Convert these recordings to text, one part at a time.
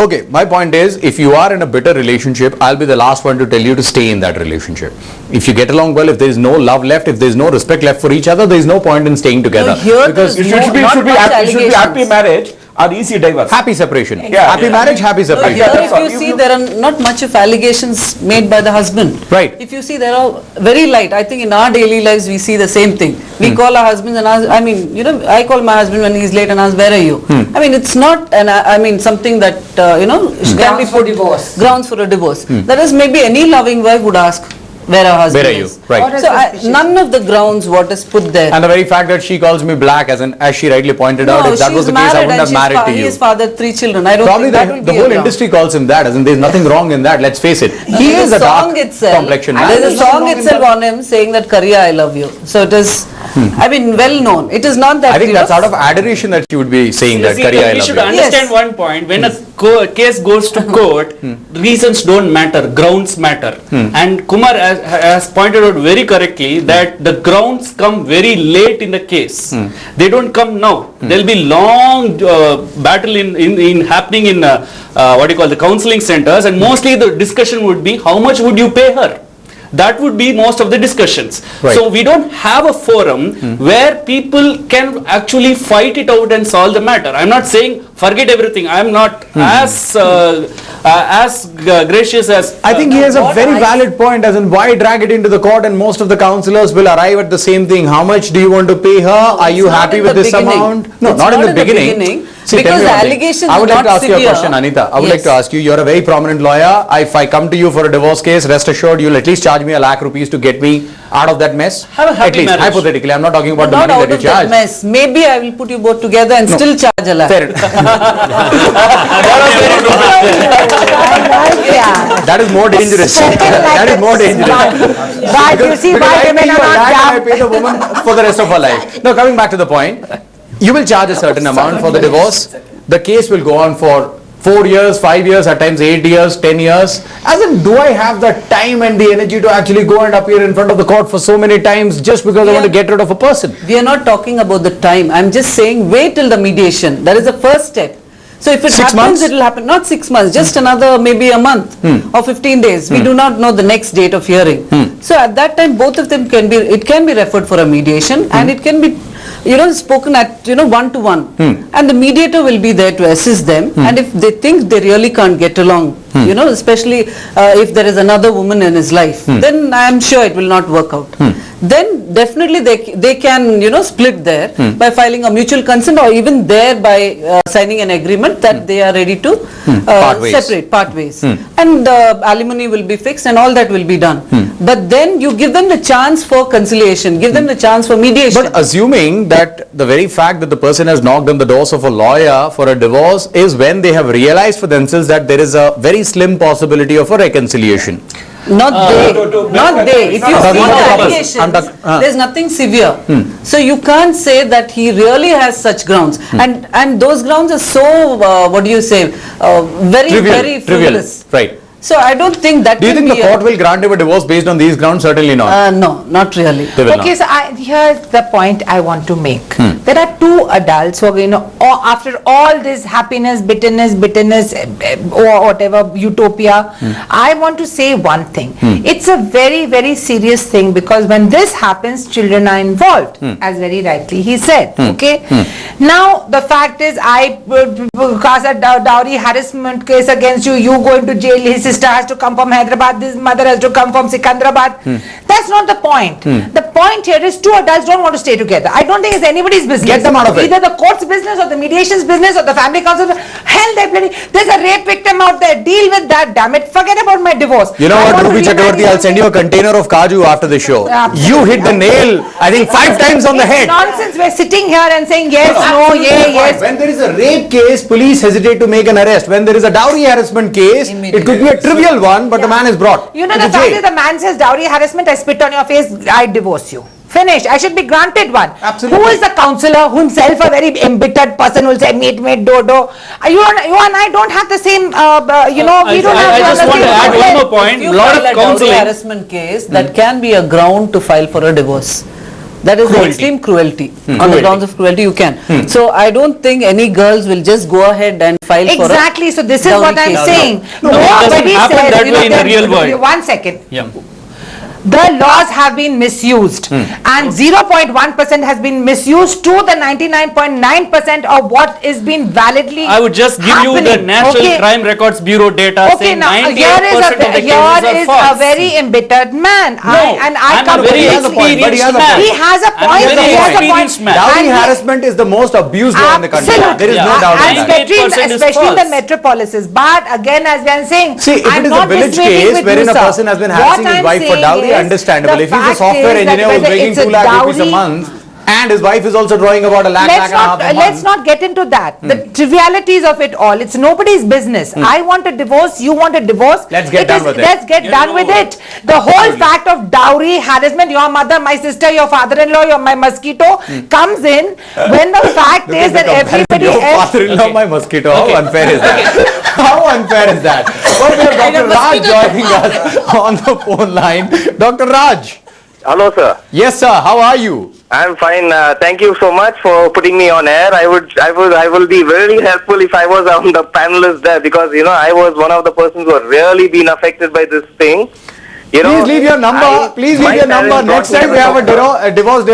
Okay, my point is, if you are in a bitter relationship, I'll be the last one to tell you to stay in that relationship. If you get along well, if there is no love left, if there is no respect left for each other, there is no point in staying together. Because it should be happy marriage or easy divorce. Happy separation. Yeah, happy marriage, happy separation. Here, if you see, there are not much of allegations made by the husband. Right. If you see, there are very light. I think in our daily lives, we see the same thing. We call our husbands and ask, I mean, you know, I call my husband when he's late and ask, where are you? I mean, it's not, I mean, something that, you know, can be put divorce. Grounds for a divorce. That is, maybe any loving wife would ask, where our husband Where are you? is. Right. So none of the grounds what is put there. And the very fact that she calls me black, as she rightly pointed out, if that was the case, I wouldn't have married to you. He is fathered 3 children. I don't Probably think that will the be whole a ground. industry calls him that, as in there's nothing wrong in that, let's face it. He is a dark complexion man. There's a song itself on him saying that, Kariya, I love you. So it is, I mean, well known. It is not that. I think that's out of adoration that she would be saying that, Kariya, I love you. We should understand one point. When a case goes to court, reasons don't matter, grounds matter. And Kumar has pointed out very correctly that the grounds come very late in the case. They don't come now. There'll be long battle in happening in what you call the counseling centers, and mostly the discussion would be how much would you pay her. That would be most of the discussions. Right. So we don't have a forum where people can actually fight it out and solve the matter. I'm not saying forget everything. I'm not as gracious as. I think he has a very valid point, as in why drag it into the court, and most of the councillors will arrive at the same thing. How much do you want to pay her? Are you happy with this amount? No, not in the beginning. See, because the allegations I would like to ask you a severe. question, Anita. I would like to ask you, you're a very prominent lawyer. If I come to you for a divorce case, rest assured you'll at least charge me ₹1,00,000 to get me out of that mess. Have a happy at least, marriage. hypothetically. I'm not talking about the Not money out that of you charge. that mess. Maybe I will put you both together and still charge a lakh. Fair enough. That is more dangerous. That is more dangerous. But you see, why women are not I pay the woman for the rest of her life. Now, coming back to the point, you will charge a certain amount for the divorce. The case will go on for 4 years, 5 years, at times 8 years, 10 years. As in, do I have the time and the energy to actually go and appear in front of the court for so many times just because I want to get rid of a person? We are not talking about the time. I'm just saying wait till the mediation. That is the first step. So if it 6 happens, months? it will happen. Not 6 months, just another maybe a month or 15 days. We do not know the next date of hearing. So at that time, both of them can be, it can be referred for a mediation, and it can be, you know, spoken at, you know, one to one. And the mediator will be there to assist them. And if they think they really can't get along, you know, especially if there is another woman in his life, then I am sure it will not work out. Then definitely they can, you know, split there by filing a mutual consent, or even there by signing an agreement that they are ready to part ways. And alimony will be fixed and all that will be done. But then you give them the chance for conciliation, give them the chance for mediation. But assuming that the very fact that the person has knocked on the doors of a lawyer for a divorce is when they have realized for themselves that there is a very slim possibility of a reconciliation. Not they. If you see the allegations, there's nothing severe. So you can't say that he really has such grounds. And those grounds are so, what do you say, very frivolous. Right. So I don't think that. Do you think the court will grant him a divorce based on these grounds? Certainly not. No, not really. Okay, so here's the point I want to make. There are two adults who are, you know, after all this happiness, bitterness, or whatever, utopia, I want to say one thing. It's a very, very serious thing, because when this happens, children are involved, as very rightly he said. Okay. Now, the fact is, I cast a dowry harassment case against you, you go into jail, his sister has to come from Hyderabad, this mother has to come from Sikandrabad. That's not the point. The point here is two adults don't want to stay together. I don't think it's anybody's business. Get them out of it. Either the court's business or the mediation's business or the family council. Hell, there's a rape victim out there. Deal with that, damn it. Forget about my divorce. You know what, Ruby Chakravarti, I'll send you a container of Kaju after the show. You hit the nail, I think 5 times on the head. Nonsense. We're sitting here and saying yes, no, yes. When there is a rape case, police hesitate to make an arrest. When there is a dowry harassment case, it could be a trivial one, but the man is brought. You know, the fact that the man says dowry harassment, I spit on your face, I divorce you. Finished. I should be granted one. Absolutely. Who is the counselor, himself a very embittered person who will say, meet, do. You and I don't have the same, you know, we don't have I just want to add one more point. If you Lot file of a dowry counseling. harassment case, that can be a ground to file for a divorce. That is the Cruelty. extreme cruelty. On the Cruelty. grounds of cruelty, you can. So I don't think any girls will just go ahead and file for Exactly, so this is dowry what I'm case. saying. No, it doesn't Nobody happen says, that you know, way in the there- real world. One second. Yeah. The laws have been misused and 0.1% has been misused to the 99.9% of what is being validly I would just give you the happening. National Okay. Crime Records Bureau data Okay, saying now 98% here is of the cases here are is a false. very embittered man. I'm a very completely- but he has a experienced man. He has a I'm point. a very He has a experienced point. man. Dowry And he- harassment is the most abused law in the country. Absolutely. There is no Yeah. doubt And on that. especially, 98% is especially in the false. metropolises. But again, as we are saying, See, if I'm it is a not village disagreeing case with wherein you, a sir. person has been What harassing his I'm wife for saying dowry, is, understandable. the If he's a fact software is that engineer who's whether making it's a 2 lakh rupees a dowry- month, and his wife is also drawing about a lakh and a half a Let's month. not get into that. The trivialities of it all. It's nobody's business. I want a divorce. You want a divorce. Let's get done with it. Let's get Get done it with over. it. The whole fact of dowry, harassment, your mother, my sister, your father-in-law, your my mosquito comes in when the fact Look is at the that comparison. everybody Your else. father-in-law, Okay. my mosquito. How Okay. unfair is that? How unfair is that? Well, we have Dr. Raj joining us on the phone line. Dr. Raj. Hello, sir. Yes, sir. How are you? I'm fine. Thank you so much for putting me on air. I will be very helpful if I was on the panelist there, because I was one of the persons who have really been affected by this thing. Please leave your number. Please leave my your number. parents brought Next me time to we the have a divorce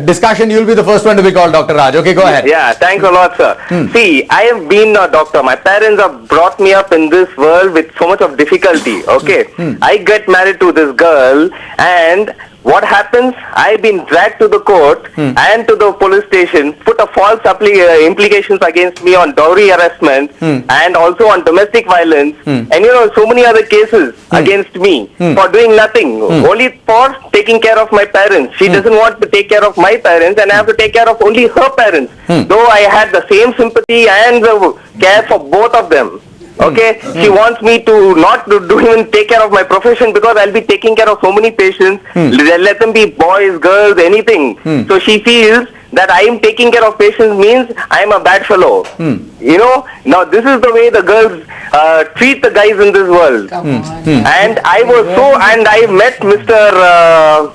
discussion, you'll be the first one to be called, Dr. Raj. Okay, go ahead. Yeah, thanks a lot, sir. See, I have been a doctor. My parents have brought me up in this world with so much of difficulty. Okay, I get married to this girl, and what happens? I've been dragged to the court and to the police station, put a false implications against me on dowry harassment and also on domestic violence, and so many other cases against me for doing nothing, only for taking care of my parents. She doesn't want to take care of my parents, and I have to take care of only her parents. Though I had the same sympathy and the care for both of them. Okay, she wants me to not do even take care of my profession, because I'll be taking care of so many patients. Let them be boys, girls, anything. So she feels that I am taking care of patients means I am a bad fellow. Now this is the way the girls treat the guys in this world. And I met Mr.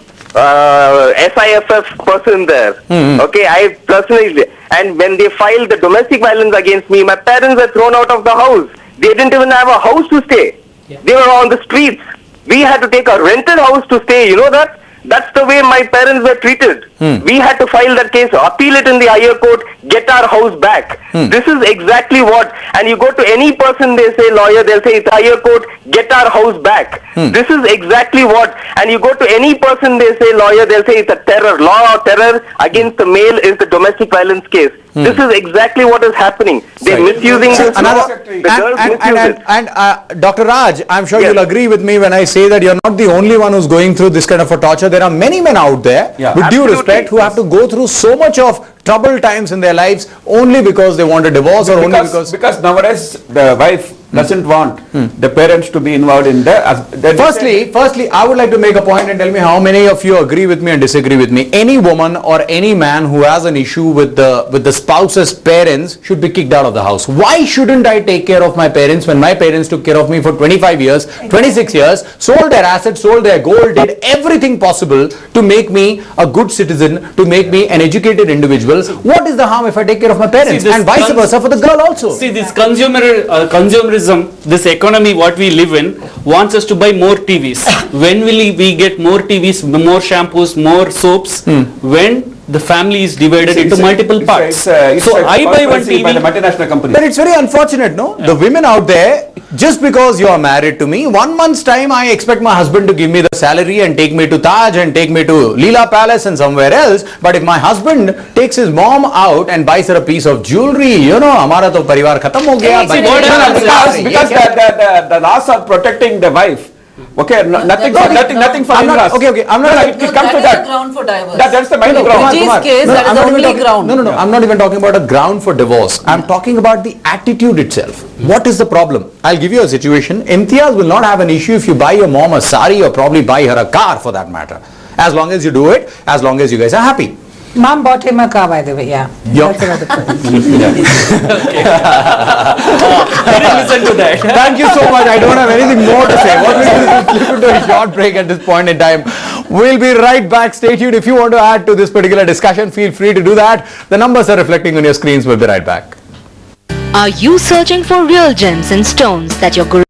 SIFF person there. Okay, I personally, and when they filed the domestic violence against me, my parents were thrown out of the house. They didn't even have a house to stay. They were on the streets. We had to take a rented house to stay. You know that? That's the way my parents were treated. We had to file that case, appeal it in the higher court, get our house back. This is exactly what, and you go to any person, they say lawyer, they'll say it's higher court, get our house back. This is exactly what, and you go to any person, they say lawyer, they'll say it's a terror, law or terror against the male is the domestic violence case. This is exactly what is happening. They're misusing this law. The girls misuse it. Dr. Raj, I'm sure Yes. you'll agree with me when I say that you're not the only one who's going through this kind of a torture. There are many men out there, Yeah. with due Absolutely. respect, who have to go through so much of troubled times in their lives only because they want a divorce, or only Because nowadays the wife doesn't want the parents to be involved in Firstly, I would like to make a point and tell me how many of you agree with me and disagree with me. Any woman or any man who has an issue with the spouse's parents should be kicked out of the house. Why shouldn't I take care of my parents when my parents took care of me for 25 years, 26 years, sold their assets, sold their gold, did everything possible to make me a good citizen, to make me an educated individual? What is the harm if I take care of my parents? this And vice versa for the girl also. See, this consumerism, this economy what we live in wants us to buy more TVs. When will we get more TVs, more shampoos, more soaps? When the family is divided into multiple parts. So I buy one TV. by the multinational company. But it's very unfortunate, no? The women out there, just because you are married to me, 1 month's time I expect my husband to give me the salary and take me to Taj and take me to Leela Palace and somewhere else. But if my husband takes his mom out and buys her a piece of jewelry, हमारा तो परिवार खत्म हो गया. See, what happens because the laws are protecting the wife. Okay, nothing for I'm not, in-laws. okay, I'm not. No, it comes to is that. the ground for divorce. That's the main No, ground. Kumar, Kumar. case, that is I'm the not even only talking- ground. No, I'm not even talking about a ground for divorce. I'm talking about the attitude itself. What is the problem? I'll give you a situation. Imtiaz will not have an issue if you buy your mom a sari or probably buy her a car for that matter. As long as you do it, as long as you guys are happy. Mom bought him a car, by the way, yeah. Yeah. That's another point. Didn't listen to that. Thank you so much. I don't have anything more to say. What we do is slip into a short break at this point in time. We'll be right back. Stay tuned. If you want to add to this particular discussion, feel free to do that. The numbers are reflecting on your screens. We'll be right back. Are you searching for real gems and stones that your guru